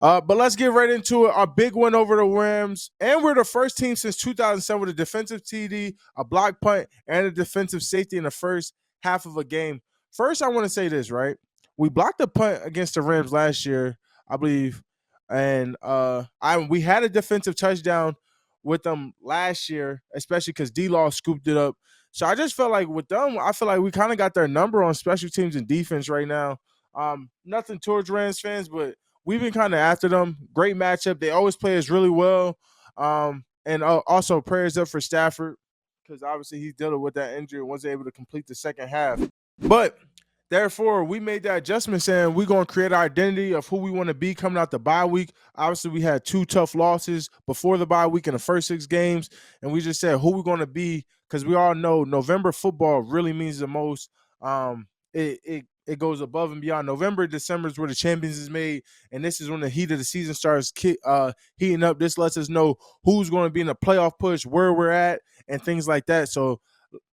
But let's get right into it. Our big win over the Rams, and we're the first team since 2007 with a defensive TD, a block punt, and a defensive safety in the first half of a game. First, I want to say this, right? We blocked the punt against the Rams last year, I believe, and we had a defensive touchdown with them last year, especially because D-Law scooped it up. So I just felt like with them, I feel like we kind of got their number on special teams and defense right now. Nothing towards Rams fans, but we've been kind of after them. Great matchup. They always play us really well. And also prayers up for Stafford because obviously he's dealing with that injury and wasn't able to complete the second half. But therefore, we made that adjustment saying we're going to create our identity of who we want to be coming out the bye week. Obviously, we had 2 tough losses before the bye week in the first 6 games, and we just said who we're going to be because we all know November football really means the most. It goes above and beyond. November, December is where the champions is made, and this is when the heat of the season starts heating up. This lets us know who's going to be in the playoff push, where we're at, and things like that. So,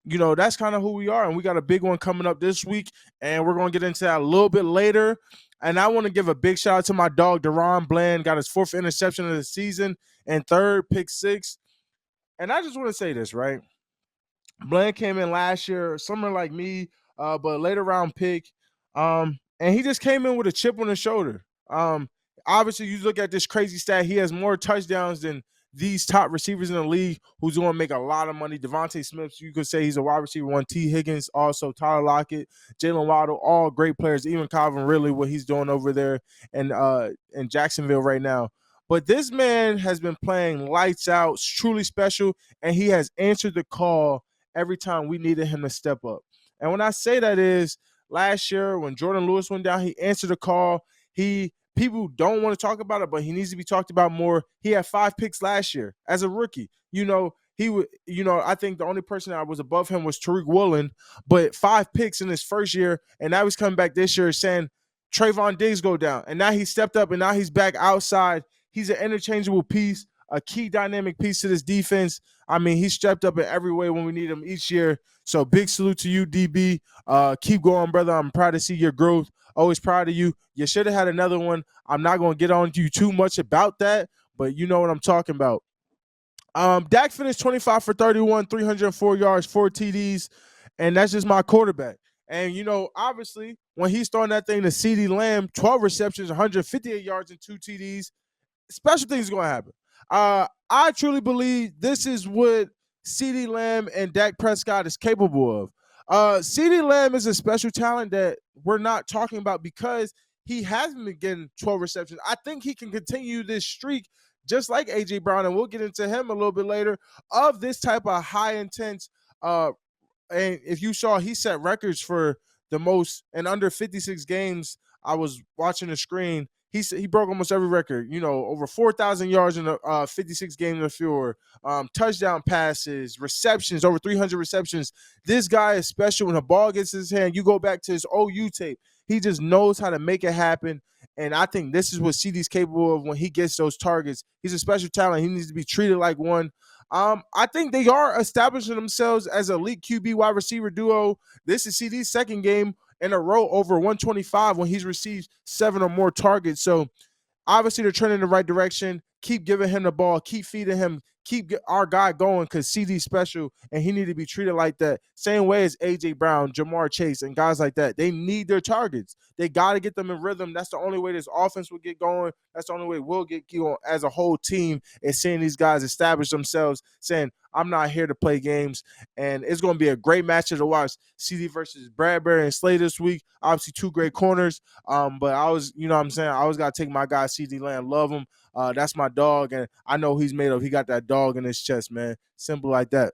that's kind of who we are, and we got a big one coming up this week, and we're going to get into that a little bit later. And I want to give a big shout out to my dog, Deron Bland, got his 4th interception of the season and 3rd pick 6. And I just want to say this, right? Bland came in last year, somewhere like me, but later round pick. And he just came in with a chip on his shoulder. Obviously, you look at this crazy stat, he has more touchdowns than these top receivers in the league who's going to make a lot of money. Devontae Smith, you could say he's a wide receiver 1. T. Higgins, also Tyler Lockett, Jalen Waddle, all great players. Even Calvin Ridley, what he's doing over there in Jacksonville right now. But this man has been playing lights out, truly special, and he has answered the call every time we needed him to step up. And when I say that is, last year when Jordan Lewis went down, he answered the call. People don't want to talk about it, but he needs to be talked about more. He had 5 picks last year as a rookie. I think the only person that was above him was Tariq Woolen, but 5 picks in his first year, and now he's coming back this year saying Trayvon Diggs go down. And now he stepped up, and now he's back outside. He's an interchangeable piece, a key dynamic piece to this defense. I mean, he stepped up in every way when we need him each year. So big salute to you, DB. Keep going, brother. I'm proud to see your growth. Always proud of you. You should have had another one. I'm not going to get on to you too much about that, but you know what I'm talking about. Dak finished 25 for 31, 304 yards, 4 TDs, and that's just my quarterback. And, obviously, when he's throwing that thing to Ceedee Lamb, 12 receptions, 158 yards, and 2 TDs, special things are going to happen. I truly believe this is what Ceedee Lamb and Dak Prescott is capable of. Ceedee Lamb is a special talent that we're not talking about because he hasn't been getting 12 receptions. I think he can continue this streak just like A.J. Brown, and we'll get into him a little bit later, of this type of high intense. And if you saw, he set records for the most in under 56 games. I was watching the screen. He broke almost every record, over 4,000 yards in 56 games in the field, touchdown passes, receptions, over 300 receptions. This guy is special. When the ball gets in his hand, you go back to his OU tape. He just knows how to make it happen. And I think this is what Ceedee's capable of when he gets those targets. He's a special talent. He needs to be treated like one. I think they are establishing themselves as a elite QB wide receiver duo. This is Ceedee's second game in a row over 125 when he's received 7 or more targets. So obviously they're trending in the right direction. Keep giving him the ball. Keep feeding him. Keep our guy going because Ceedee's special and he need to be treated like that. Same way as A.J. Brown, Jamar Chase, and guys like that. They need their targets. They got to get them in rhythm. That's the only way this offense will get going. That's the only way we'll get going as a whole team, is seeing these guys establish themselves, saying, I'm not here to play games. And it's going to be a great match to watch. Ceedee versus Bradbury and Slay this week. Obviously, 2 great corners. But I was, I always got to take my guy, Ceedee Lamb. Love him. That's my dog, and I know he's made of. He got that dog in his chest, man. Simple like that.